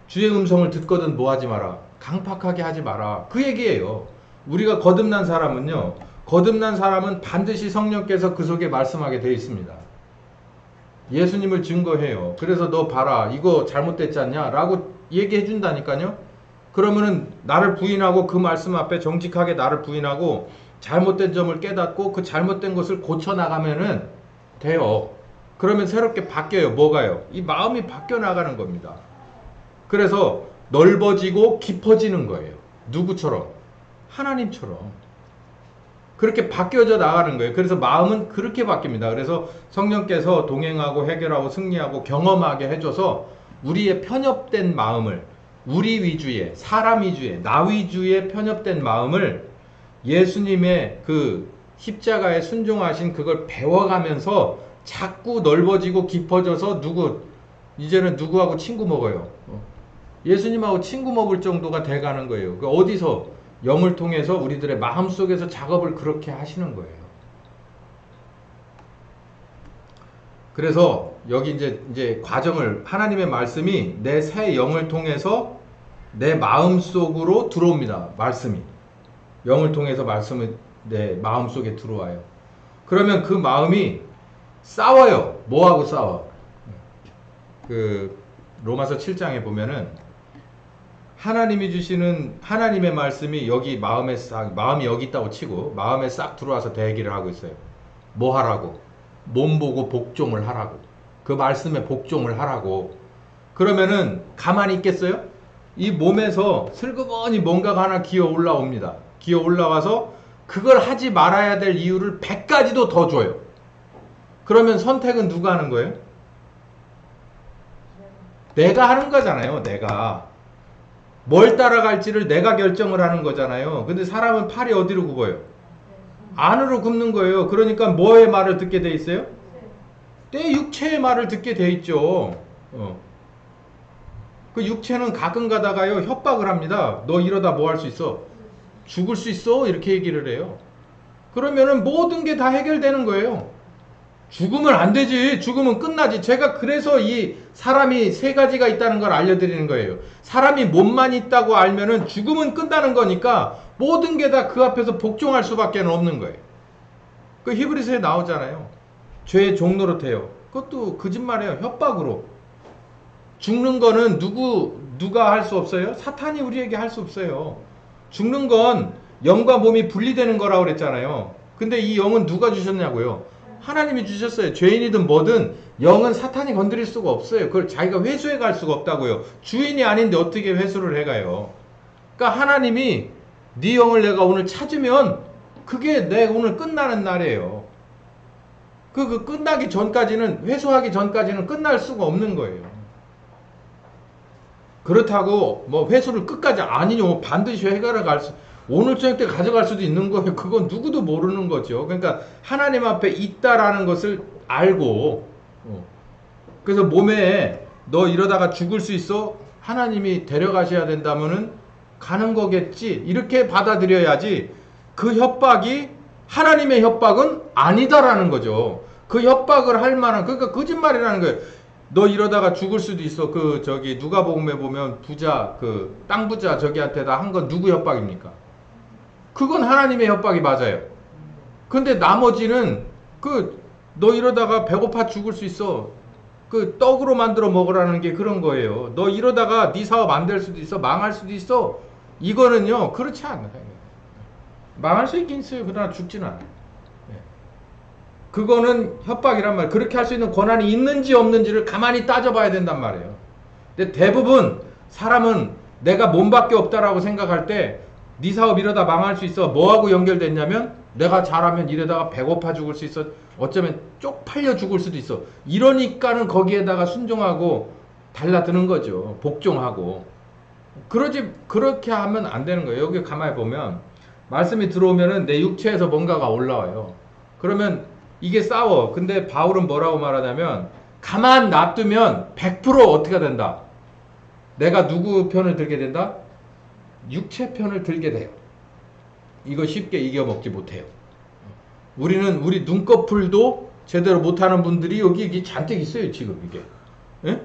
주의 음성을 듣거든 뭐 하지 마라. 강팍하게 하지 마라. 그 얘기예요. 우리가 거듭난 사람은요, 거듭난 사람은 반드시 성령께서 그 속에 말씀하게 되어 있습니다. 예수님을 증거해요. 그래서 너 봐라, 이거 잘못됐지 않냐? 라고 얘기해 준다니까요. 그러면은 나를 부인하고, 그 말씀 앞에 정직하게 나를 부인하고 잘못된 점을 깨닫고 그 잘못된 것을 고쳐나가면은 돼요. 그러면 새롭게 바뀌어요. 뭐가요? 이 마음이 바뀌어 나가는 겁니다. 그래서 넓어지고 깊어지는 거예요. 누구처럼? 하나님처럼. 그렇게 바뀌어져 나가는 거예요. 그래서 마음은 그렇게 바뀝니다. 그래서 성령께서 동행하고 해결하고 승리하고 경험하게 해줘서 우리의 편협된 마음을, 우리 위주의, 사람 위주의, 나 위주의 편협된 마음을 예수님의 그 십자가에 순종하신 그걸 배워가면서 자꾸 넓어지고 깊어져서 이제는 누구하고 친구 먹어요. 예수님하고 친구 먹을 정도가 돼가는 거예요. 어디서? 영을 통해서 우리들의 마음속에서 작업을 그렇게 하시는 거예요. 그래서 여기 이제 과정을, 하나님의 말씀이 내 새 영을 통해서 내 마음속으로 들어옵니다. 말씀이. 영을 통해서 말씀이 내 마음속에 들어와요. 그러면 그 마음이 싸워요. 뭐하고 싸워? 그 로마서 7장에 보면은 하나님이 주시는 하나님의 말씀이 여기 마음이 여기 있다고 치고 마음에 싹 들어와서 대기를 하고 있어요. 뭐 하라고? 몸 보고 복종을 하라고. 그 말씀에 복종을 하라고. 그러면은 가만히 있겠어요? 이 몸에서 슬그머니 뭔가가 하나 기어 올라옵니다. 기어 올라와서 그걸 하지 말아야 될 이유를 100가지도 더 줘요. 그러면 선택은 누가 하는 거예요? 내가 하는 거잖아요. 내가. 뭘 따라갈지를 내가 결정을 하는 거잖아요. 근데 사람은 팔이 어디로 굽어요? 안으로 굽는 거예요. 그러니까 뭐의 말을 듣게 돼 있어요? 내 육체의 말을 듣게 돼 있죠. 그 육체는 가끔 가다가요 협박을 합니다. 너 이러다 뭐 할 수 있어? 죽을 수 있어? 이렇게 얘기를 해요. 그러면은 모든 게 다 해결되는 거예요. 죽으면 안 되지. 죽으면 끝나지. 제가 그래서 이 사람이 세 가지가 있다는 걸 알려드리는 거예요. 사람이 몸만 있다고 알면은 죽으면 끝나는 거니까 모든 게 다 그 앞에서 복종할 수밖에 없는 거예요. 그 히브리서에 나오잖아요. 죄의 종노릇해요. 그것도 거짓말이에요. 협박으로. 죽는 거는 누가 할 수 없어요? 사탄이 우리에게 할 수 없어요. 죽는 건 영과 몸이 분리되는 거라고 그랬잖아요. 근데 이 영은 누가 주셨냐고요? 하나님이 주셨어요. 죄인이든 뭐든 영은 사탄이 건드릴 수가 없어요. 그걸 자기가 회수해 갈 수가 없다고요. 주인이 아닌데 어떻게 회수를 해가요? 그러니까 하나님이 네 영을 내가 오늘 찾으면 그게 내 오늘 끝나는 날이에요. 그 끝나기 전까지는 회수하기 전까지는 끝날 수가 없는 거예요. 그렇다고 뭐 회수를 끝까지 아니요 반드시 해결해 갈 수 오늘 저녁 때 가져갈 수도 있는 거예요. 그건 누구도 모르는 거죠. 그러니까 하나님 앞에 있다라는 것을 알고 그래서 몸에 너 이러다가 죽을 수 있어? 하나님이 데려가셔야 된다면은 가는 거겠지. 이렇게 받아들여야지 그 협박이 하나님의 협박은 아니다라는 거죠. 그 협박을 할 만한 그러니까 거짓말이라는 거예요. 너 이러다가 죽을 수도 있어. 누가복음에 보면 부자 땅 부자 저기한테다 한 건 누구 협박입니까? 그건 하나님의 협박이 맞아요. 근데 나머지는 너 이러다가 배고파 죽을 수 있어. 떡으로 만들어 먹으라는 게 그런 거예요. 너 이러다가 네 사업 안 될 수도 있어. 망할 수도 있어. 이거는요 그렇지 않아요. 망할 수 있긴 있어요. 그러나 죽지는 않아요. 그거는 협박이란 말이에요. 그렇게 할 수 있는 권한이 있는지 없는지를 가만히 따져봐야 된단 말이에요. 근데 대부분 사람은 내가 몸밖에 없다라고 생각할 때 네 사업 이러다 망할 수 있어. 뭐하고 연결됐냐면 내가 잘하면 이러다가 배고파 죽을 수 있어. 어쩌면 쪽팔려 죽을 수도 있어. 이러니까는 거기에다가 순종하고 달라드는 거죠. 복종하고. 그렇게 하면 안 되는 거예요. 여기 가만히 보면 말씀이 들어오면은 내 육체에서 뭔가가 올라와요. 그러면 이게 싸워. 근데 바울은 뭐라고 말하냐면 가만 놔두면 100% 어떻게 된다? 내가 누구 편을 들게 된다? 육체 편을 들게 돼요. 이거 쉽게 이겨먹지 못해요. 우리 눈꺼풀도 제대로 못하는 분들이 여기 잔뜩 있어요. 지금 이게. 예?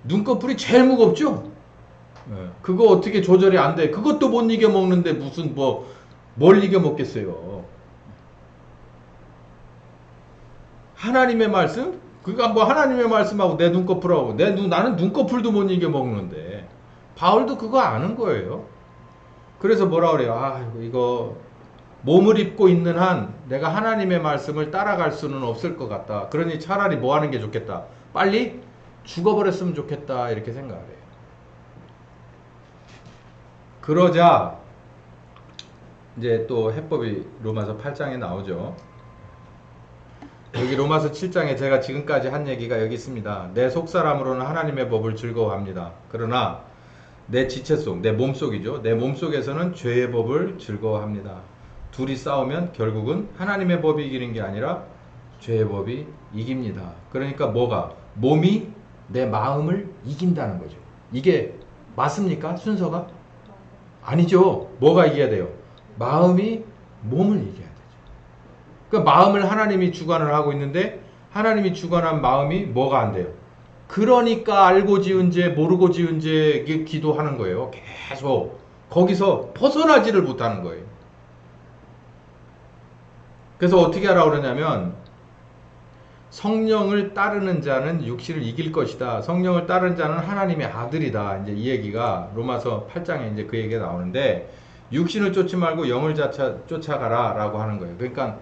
눈꺼풀이 제일 무겁죠? 예. 그거 어떻게 조절이 안 돼. 그것도 못 이겨먹는데 무슨 뭘 이겨먹겠어요. 하나님의 말씀? 하나님의 말씀하고 내 눈꺼풀하고 나는 눈꺼풀도 못 이겨먹는데 바울도 그거 아는 거예요. 그래서 뭐라 그래요? 이거 몸을 입고 있는 한 내가 하나님의 말씀을 따라갈 수는 없을 것 같다. 그러니 차라리 뭐 하는 게 좋겠다. 빨리 죽어버렸으면 좋겠다. 이렇게 생각을 해요. 그러자 이제 또 해법이 로마서 8장에 나오죠. 여기 로마서 7장에 제가 지금까지 한 얘기가 여기 있습니다. 내 속사람으로는 하나님의 법을 즐거워합니다. 그러나 내 지체 속, 내 몸속이죠. 내 몸속에서는 죄의 법을 즐거워합니다. 둘이 싸우면 결국은 하나님의 법이 이기는 게 아니라 죄의 법이 이깁니다. 그러니까 몸이 내 마음을 이긴다는 거죠. 이게 맞습니까? 순서가? 아니죠. 뭐가 이겨야 돼요? 마음이 몸을 이겨야 되죠. 그러니까 마음을 하나님이 주관을 하고 있는데 하나님이 주관한 마음이 뭐가 안 돼요? 그러니까 알고 지은 죄 모르고 지은 죄 기도하는 거예요. 계속 거기서 벗어나지를 못하는 거예요. 그래서 어떻게 하라고 그러냐면 성령을 따르는 자는 육신을 이길 것이다. 성령을 따르는 자는 하나님의 아들이다. 이제 이 얘기가 로마서 8장에 이제 그 얘기가 나오는데, 육신을 쫓지 말고 영을 쫓아가라라고 하는 거예요. 그러니까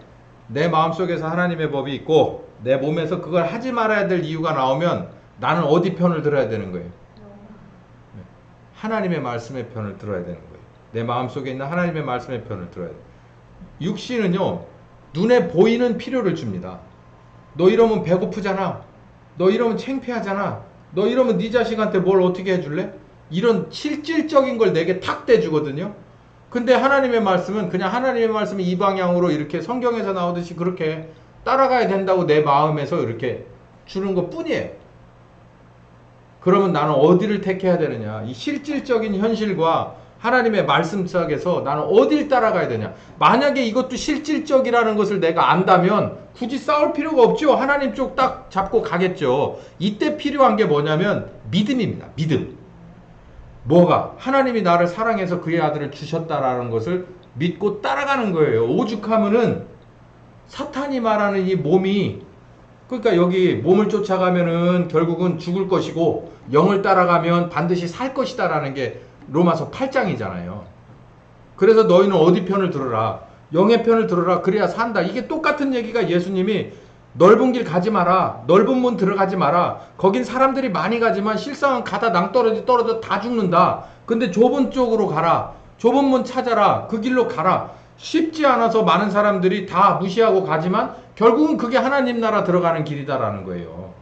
내 마음속에서 하나님의 법이 있고 내 몸에서 그걸 하지 말아야 될 이유가 나오면 나는 어디 편을 들어야 되는 거예요? 하나님의 말씀의 편을 들어야 되는 거예요. 내 마음속에 있는 하나님의 말씀의 편을 들어야 돼요. 육신은요, 눈에 보이는 필요를 줍니다. 너 이러면 배고프잖아. 너 이러면 창피하잖아. 너 이러면 네 자식한테 뭘 어떻게 해줄래? 이런 실질적인 걸 내게 탁 대주거든요. 근데 하나님의 말씀은 그냥 하나님의 말씀이 이 방향으로 이렇게 성경에서 나오듯이 그렇게 따라가야 된다고 내 마음에서 이렇게 주는 것 뿐이에요. 그러면 나는 어디를 택해야 되느냐? 이 실질적인 현실과 하나님의 말씀 속에서 나는 어딜 따라가야 되냐? 만약에 이것도 실질적이라는 것을 내가 안다면 굳이 싸울 필요가 없죠. 하나님 쪽 딱 잡고 가겠죠. 이때 필요한 게 뭐냐면 믿음입니다. 믿음. 뭐가? 하나님이 나를 사랑해서 그의 아들을 주셨다라는 것을 믿고 따라가는 거예요. 오죽하면은 사탄이 말하는 이 몸이, 그러니까 여기 몸을 쫓아가면은 결국은 죽을 것이고 영을 따라가면 반드시 살 것이다라는 게 로마서 8장이잖아요. 그래서 너희는 어디 편을 들어라? 영의 편을 들어라. 그래야 산다. 이게 똑같은 얘기가 예수님이 넓은 길 가지 마라. 넓은 문 들어가지 마라. 거긴 사람들이 많이 가지만 실상은 가다 떨어져 다 죽는다. 근데 좁은 쪽으로 가라. 좁은 문 찾아라. 그 길로 가라. 쉽지 않아서 많은 사람들이 다 무시하고 가지만 결국은 그게 하나님 나라 들어가는 길이다라는 거예요.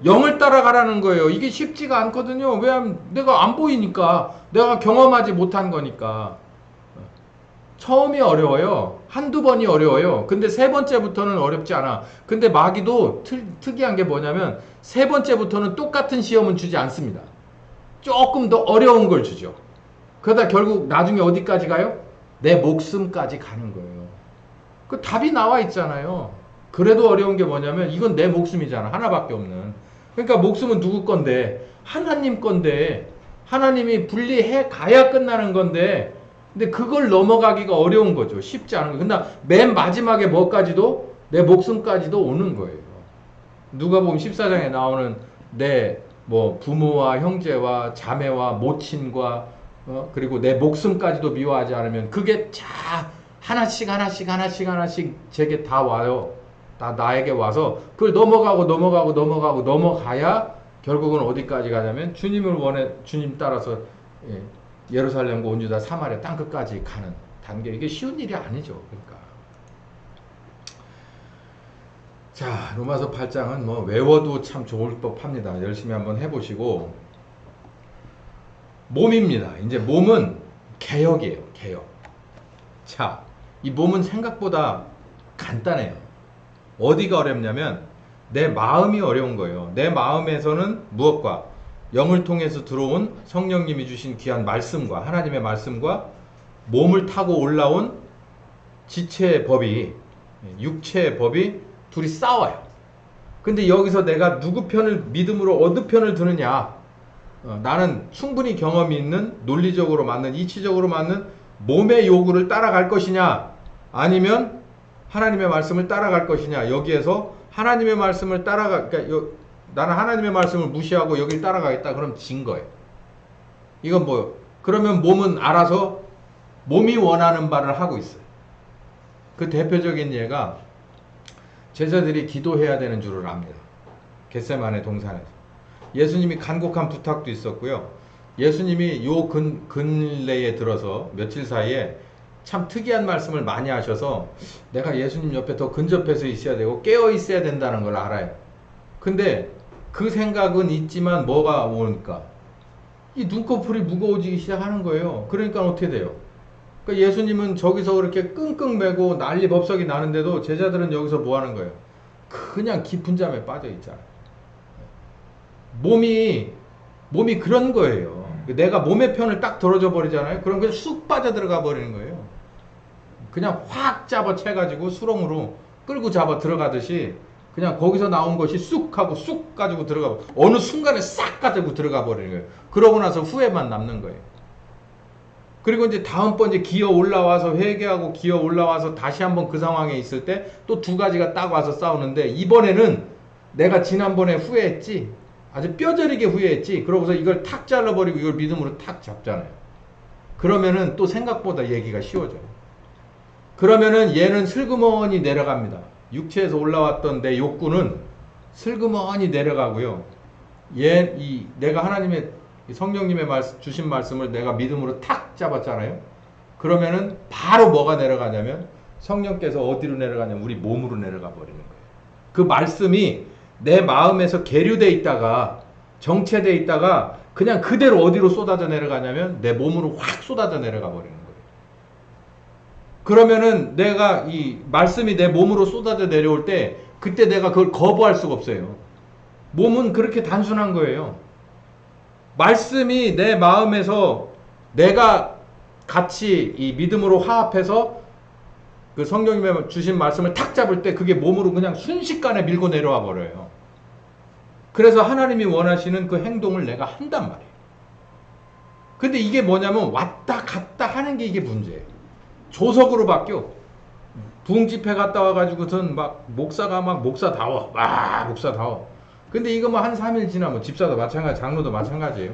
영을 따라가라는 거예요. 이게 쉽지가 않거든요. 왜냐하면 내가 안 보이니까. 내가 경험하지 못한 거니까. 처음이 어려워요. 한두 번이 어려워요. 근데 세 번째부터는 어렵지 않아. 근데 마귀도 특이한 게 뭐냐면 세 번째부터는 똑같은 시험은 주지 않습니다. 조금 더 어려운 걸 주죠. 그러다 결국 나중에 어디까지 가요? 내 목숨까지 가는 거예요. 그 답이 나와 있잖아요. 그래도 어려운 게 뭐냐면 이건 내 목숨이잖아. 하나밖에 없는. 그러니까 목숨은 누구 건데? 하나님 건데. 하나님이 분리해 가야 끝나는 건데, 근데 그걸 넘어가기가 어려운 거죠. 쉽지 않은 거예요. 근데 맨 마지막에 뭐까지도? 내 목숨까지도 오는 거예요. 누가복음 14장에 나오는 내 뭐 부모와 형제와 자매와 모친과 그리고 내 목숨까지도 미워하지 않으면 그게 자 하나씩 제게 다 와요. 다 나에게 와서 그걸 넘어가야 결국은 어디까지 가냐면 주님 따라서 예루살렘과 온 유다 사마리아 땅끝까지 가는 단계. 이게 쉬운 일이 아니죠. 그러니까 자, 로마서 8장은 뭐 외워도 참 좋을 법합니다. 열심히 한번 해보시고. 몸입니다. 이제 몸은 개혁이에요. 개혁. 자, 이 몸은 생각보다 간단해요. 어디가 어렵냐면 내 마음이 어려운 거예요. 내 마음에서는 무엇과? 영을 통해서 들어온 성령님이 주신 귀한 말씀과 하나님의 말씀과 몸을 타고 올라온 지체의 법이, 육체의 법이 둘이 싸워요. 근데 여기서 내가 누구 편을 믿음으로 어느 편을 드느냐? 나는 충분히 경험이 있는 논리적으로 맞는 이치적으로 맞는 몸의 요구를 따라갈 것이냐, 아니면 하나님의 말씀을 따라갈 것이냐. 여기에서 하나님의 말씀을 나는 하나님의 말씀을 무시하고 여길 따라가겠다. 그럼 진 거예요. 이건 뭐예요? 그러면 몸은 알아서 몸이 원하는 바를 하고 있어요. 그 대표적인 예가 제자들이 기도해야 되는 줄을 압니다. 겟세마네 동산에서 예수님이 간곡한 부탁도 있었고요. 예수님이 요 근래에 들어서 며칠 사이에 참 특이한 말씀을 많이 하셔서 내가 예수님 옆에 더 근접해서 있어야 되고 깨어 있어야 된다는 걸 알아요. 근데 그 생각은 있지만 뭐가 오니까 이 눈꺼풀이 무거워지기 시작하는 거예요. 그러니까 어떻게 돼요? 그러니까 예수님은 저기서 그렇게 끙끙 매고 난리 법석이 나는데도 제자들은 여기서 뭐 하는 거예요? 그냥 깊은 잠에 빠져 있잖아요. 몸이 그런 거예요. 내가 몸의 편을 딱 들어줘 버리잖아요. 그럼 그냥 쑥 빠져 들어가 버리는 거예요. 그냥 확 잡아 채가지고 수렁으로 끌고 잡아 들어가듯이 그냥 거기서 나온 것이 쑥 하고 쑥 가지고 들어가, 어느 순간에 싹 가지고 들어가 버리는 거예요. 그러고 나서 후회만 남는 거예요. 그리고 이제 다음번 기어 올라와서 회개하고 기어 올라와서 다시 한번 그 상황에 있을 때 또 두 가지가 딱 와서 싸우는데, 이번에는 내가 지난번에 후회했지? 아주 뼈저리게 후회했지? 그러고서 이걸 탁 잘라버리고 이걸 믿음으로 탁 잡잖아요. 그러면은 또 생각보다 얘기가 쉬워져요. 그러면은 얘는 슬그머니 내려갑니다. 육체에서 올라왔던 내 욕구는 슬그머니 내려가고요. 내가 하나님의 성령님의 주신 말씀을 내가 믿음으로 탁 잡았잖아요. 그러면은 바로 뭐가 내려가냐면 성령께서 어디로 내려가냐면 우리 몸으로 내려가 버리는 거예요. 그 말씀이 내 마음에서 계류돼 있다가 정체돼 있다가 그냥 그대로 어디로 쏟아져 내려가냐면 내 몸으로 확 쏟아져 내려가 버리는 거예요. 그러면은 내가 이 말씀이 내 몸으로 쏟아져 내려올 때 그때 내가 그걸 거부할 수가 없어요. 몸은 그렇게 단순한 거예요. 말씀이 내 마음에서 내가 같이 이 믿음으로 화합해서 그 성령님의 주신 말씀을 탁 잡을 때 그게 몸으로 그냥 순식간에 밀고 내려와 버려요. 그래서 하나님이 원하시는 그 행동을 내가 한단 말이에요. 근데 이게 뭐냐면 왔다 갔다 하는 게 이게 문제예요. 조석으로 바뀌어. 부흥집회 갔다 와가지고선 막 목사가 막 목사다워. 목사다워. 근데 이거 뭐 한 3일 지나면 집사도 마찬가지, 장로도 마찬가지예요.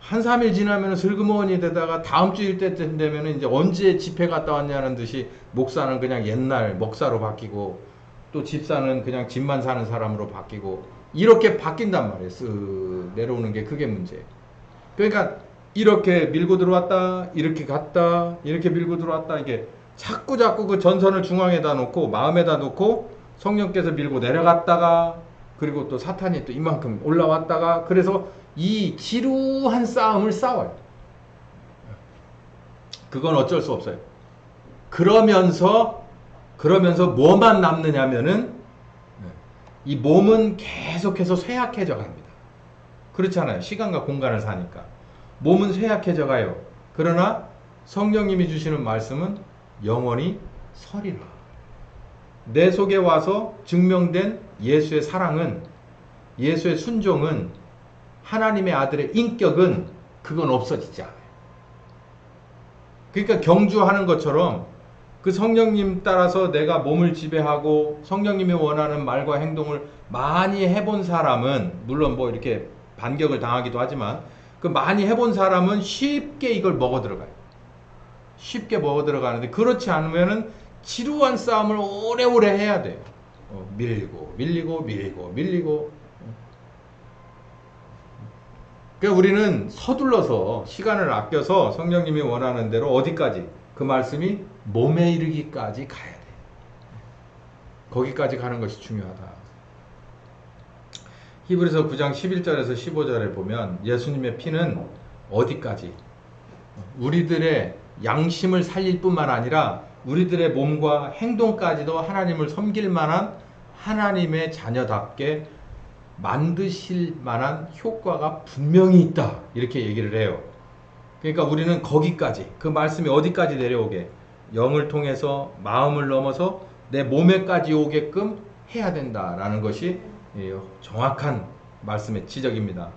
한 3일 지나면 슬그머니 되다가 다음 주일 때쯤 되면 이제 언제 집회 갔다 왔냐는 듯이 목사는 그냥 옛날 목사로 바뀌고 또 집사는 그냥 집만 사는 사람으로 바뀌고 이렇게 바뀐단 말이에요. 쓱 내려오는 게 그게 문제예요. 그러니까 이렇게 밀고 들어왔다 이렇게 갔다 이렇게 밀고 들어왔다 이게 자꾸 그 전선을 중앙에다 놓고 마음에다 놓고 성령께서 밀고 내려갔다가 그리고 또 사탄이 또 이만큼 올라왔다가 그래서 이 지루한 싸움을 싸워요. 그건 어쩔 수 없어요. 그러면서 뭐만 남느냐면은 이 몸은 계속해서 쇠약해져 갑니다. 그렇잖아요. 시간과 공간을 사니까. 몸은 쇠약해져 가요. 그러나 성령님이 주시는 말씀은 영원히 서리라. 내 속에 와서 증명된 예수의 사랑은 예수의 순종은 하나님의 아들의 인격은 그건 없어지지 않아요. 그러니까 경주하는 것처럼 그 성령님 따라서 내가 몸을 지배하고 성령님이 원하는 말과 행동을 많이 해본 사람은 물론 뭐 이렇게 반격을 당하기도 하지만 그 많이 해본 사람은 쉽게 이걸 먹어 들어가요. 쉽게 먹어 들어가는데 그렇지 않으면은 지루한 싸움을 오래오래 해야 돼요. 밀리고. 그러니까 우리는 서둘러서 시간을 아껴서 성령님이 원하는 대로 어디까지 그 말씀이 몸에 이르기까지 가야 돼. 거기까지 가는 것이 중요하다. 히브리서 9장 11절에서 15절에 보면 예수님의 피는 어디까지 우리들의 양심을 살릴 뿐만 아니라 우리들의 몸과 행동까지도 하나님을 섬길 만한 하나님의 자녀답게 만드실 만한 효과가 분명히 있다. 이렇게 얘기를 해요. 그러니까 우리는 거기까지 그 말씀이 어디까지 내려오게 영을 통해서 마음을 넘어서 내 몸에까지 오게끔 해야 된다라는 것이 정확한 말씀의 지적입니다.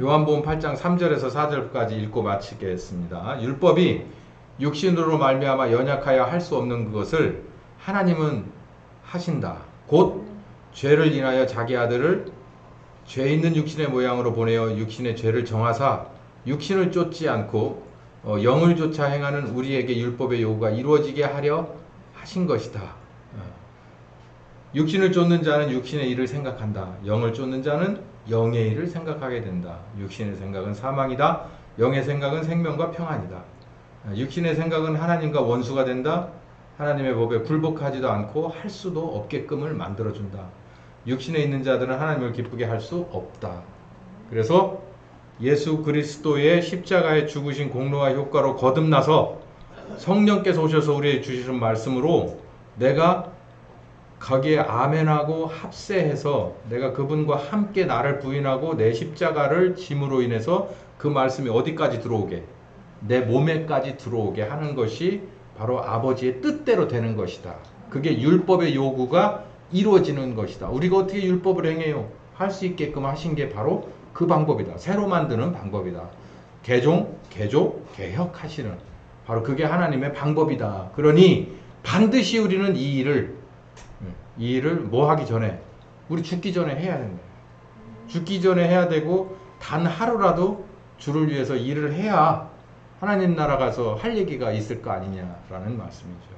요한복음 8장 3절에서 4절까지 읽고 마치겠습니다. 율법이 육신으로 말미암아 연약하여 할 수 없는 그것을 하나님은 하신다. 곧 죄를 인하여 자기 아들을 죄 있는 육신의 모양으로 보내어 육신의 죄를 정하사 육신을 쫓지 않고 영을 쫓아 행하는 우리에게 율법의 요구가 이루어지게 하려 하신 것이다. 육신을 쫓는 자는 육신의 일을 생각한다. 영을 쫓는 자는 영의 일을 생각하게 된다. 육신의 생각은 사망이다. 영의 생각은 생명과 평안이다. 육신의 생각은 하나님과 원수가 된다. 하나님의 법에 굴복하지도 않고 할 수도 없게끔을 만들어준다. 육신에 있는 자들은 하나님을 기쁘게 할 수 없다. 그래서 예수 그리스도의 십자가에 죽으신 공로와 효과로 거듭나서 성령께서 오셔서 우리에게 주시는 말씀으로 내가 거기에 아멘하고 합세해서 내가 그분과 함께 나를 부인하고 내 십자가를 짐으로 인해서 그 말씀이 어디까지 들어오게 내 몸에까지 들어오게 하는 것이 바로 아버지의 뜻대로 되는 것이다. 그게 율법의 요구가 이루어지는 것이다. 우리가 어떻게 율법을 행해요? 할 수 있게끔 하신 게 바로 그 방법이다. 새로 만드는 방법이다. 개종, 개조, 개혁하시는 바로 그게 하나님의 방법이다. 그러니 반드시 우리는 이 일을 뭐 하기 전에 우리 죽기 전에 해야 된다. 죽기 전에 해야 되고 단 하루라도 주를 위해서 일을 해야 하나님 나라 가서 할 얘기가 있을 거 아니냐라는 말씀이죠.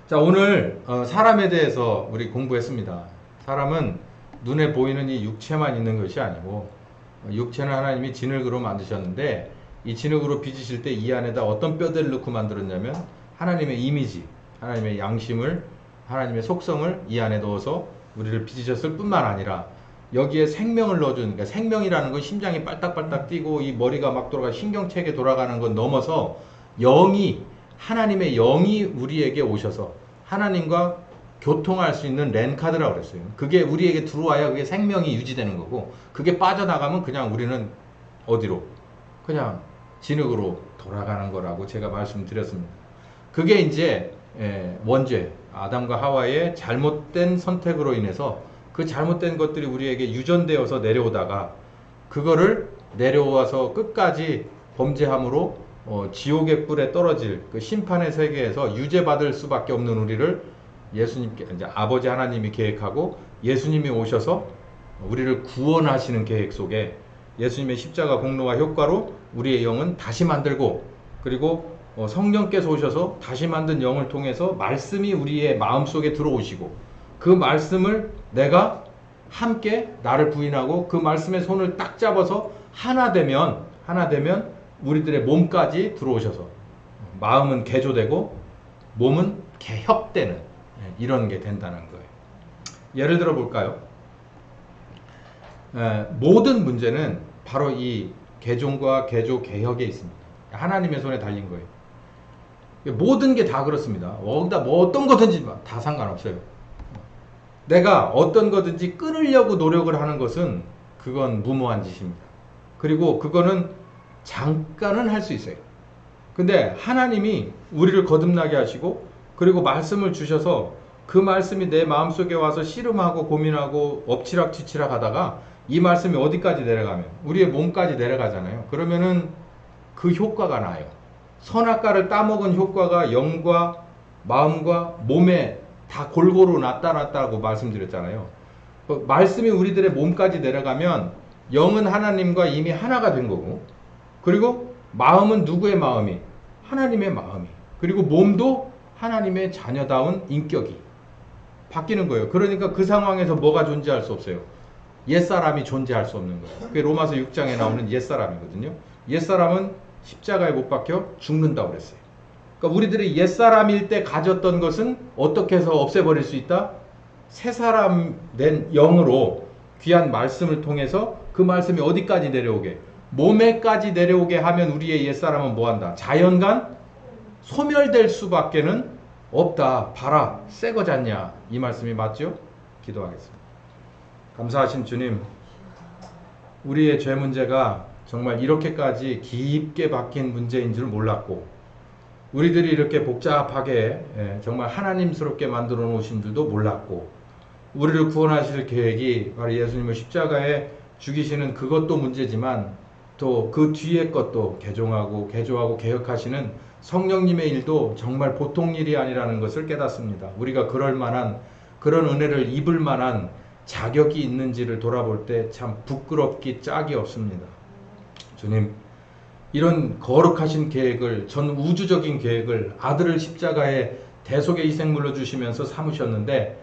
자, 오늘 사람에 대해서 우리 공부했습니다. 사람은 눈에 보이는 이 육체만 있는 것이 아니고 육체는 하나님이 진흙으로 만드셨는데 이 진흙으로 빚으실 때 이 안에다 어떤 뼈대를 넣고 만들었냐면 하나님의 이미지, 하나님의 양심을, 하나님의 속성을 이 안에 넣어서 우리를 빚으셨을 뿐만 아니라 여기에 생명을 넣어주는, 그러니까 생명이라는 건 심장이 빨딱빨딱 뛰고 이 머리가 막 돌아가 신경체계 돌아가는 건 넘어서 영이, 하나님의 영이 우리에게 오셔서 하나님과 교통할 수 있는 랜카드라고 그랬어요. 그게 우리에게 들어와야 그게 생명이 유지되는 거고, 그게 빠져나가면 그냥 우리는 어디로? 그냥 진흙으로 돌아가는 거라고 제가 말씀드렸습니다. 그게 이제 원죄, 아담과 하와의 잘못된 선택으로 인해서 그 잘못된 것들이 우리에게 유전되어서 내려오다가 그거를 내려와서 끝까지 범죄함으로 지옥의 뿔에 떨어질 그 심판의 세계에서 유죄받을 수밖에 없는 우리를 예수님께, 이제 아버지 하나님이 계획하고 예수님이 오셔서 우리를 구원하시는 계획 속에 예수님의 십자가 공로와 효과로 우리의 영은 다시 만들고, 그리고 성령께서 오셔서 다시 만든 영을 통해서 말씀이 우리의 마음속에 들어오시고, 그 말씀을 내가 함께 나를 부인하고 그 말씀의 손을 딱 잡아서 하나 되면 우리들의 몸까지 들어오셔서 마음은 개조되고 몸은 개혁되는 이런 게 된다는 거예요. 예를 들어 볼까요? 모든 문제는 바로 이 개종과 개조 개혁에 있습니다. 하나님의 손에 달린 거예요. 모든 게 다 그렇습니다. 거기다 뭐 어떤 거든지 다 상관없어요. 내가 어떤 거든지 끊으려고 노력을 하는 것은 그건 무모한 짓입니다. 그리고 그거는 잠깐은 할 수 있어요. 근데 하나님이 우리를 거듭나게 하시고 그리고 말씀을 주셔서 그 말씀이 내 마음속에 와서 씨름하고 고민하고 엎치락뒤치락 하다가 이 말씀이 어디까지 내려가면 우리의 몸까지 내려가잖아요. 그러면은 그 효과가 나요. 선악과를 따먹은 효과가 영과 마음과 몸에 다 골고루 나타났다고 말씀드렸잖아요. 말씀이 우리들의 몸까지 내려가면 영은 하나님과 이미 하나가 된 거고, 그리고 마음은 누구의 마음이? 하나님의 마음이. 그리고 몸도 하나님의 자녀다운 인격이 바뀌는 거예요. 그러니까 그 상황에서 뭐가 존재할 수 없어요? 옛사람이 존재할 수 없는 거예요. 그게 로마서 6장에 나오는 옛사람이거든요. 옛사람은 십자가에 못 박혀 죽는다고 그랬어요. 그러니까 우리들이 옛사람일 때 가졌던 것은 어떻게 해서 없애버릴 수 있다? 새사람 된 영으로 귀한 말씀을 통해서 그 말씀이 어디까지 내려오게? 몸에까지 내려오게 하면 우리의 옛사람은 뭐한다? 자연간 소멸될 수밖에는 없다. 봐라, 새거 잤냐? 이 말씀이 맞죠? 기도하겠습니다. 감사하신 주님, 우리의 죄 문제가 정말 이렇게까지 깊게 박힌 문제인 줄 몰랐고, 우리들이 이렇게 복잡하게 정말 하나님스럽게 만들어 놓으신 줄도 몰랐고, 우리를 구원하실 계획이 바로 예수님을 십자가에 죽이시는 그것도 문제지만 또 그 뒤에 것도 개종하고 개조하고 개혁하시는 성령님의 일도 정말 보통 일이 아니라는 것을 깨닫습니다. 우리가 그럴 만한, 그런 은혜를 입을 만한 자격이 있는지를 돌아볼 때 참 부끄럽기 짝이 없습니다. 주님, 이런 거룩하신 계획을, 전 우주적인 계획을 아들을 십자가에 대속의 희생물로 주시면서 삼으셨는데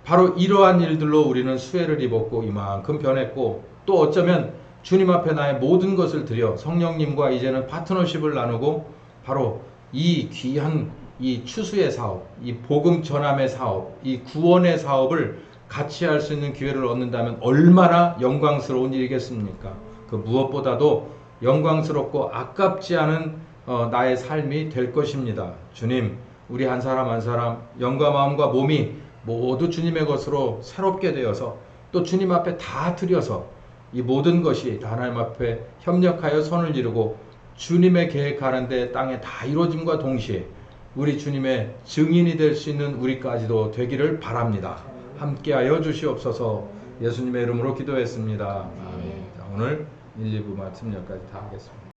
바로 이러한 일들로 우리는 수혜를 입었고 이만큼 변했고, 또 어쩌면 주님 앞에 나의 모든 것을 드려 성령님과 이제는 파트너십을 나누고 바로 이 귀한 이 추수의 사업, 이 복음 전함의 사업, 이 구원의 사업을 같이 할 수 있는 기회를 얻는다면 얼마나 영광스러운 일이겠습니까? 그 무엇보다도 영광스럽고 아깝지 않은 나의 삶이 될 것입니다. 주님, 우리 한 사람 한 사람 영과 마음과 몸이 모두 주님의 것으로 새롭게 되어서 또 주님 앞에 다 드려서 이 모든 것이 다 하나님 앞에 협력하여 선을 이루고 주님의 계획하는데 땅에 다 이루어짐과 동시에 우리 주님의 증인이 될 수 있는 우리까지도 되기를 바랍니다. 함께하여 주시옵소서. 예수님의 이름으로 기도했습니다. 아멘. 자, 오늘 1, 2부 말씀 여기까지 다 하겠습니다.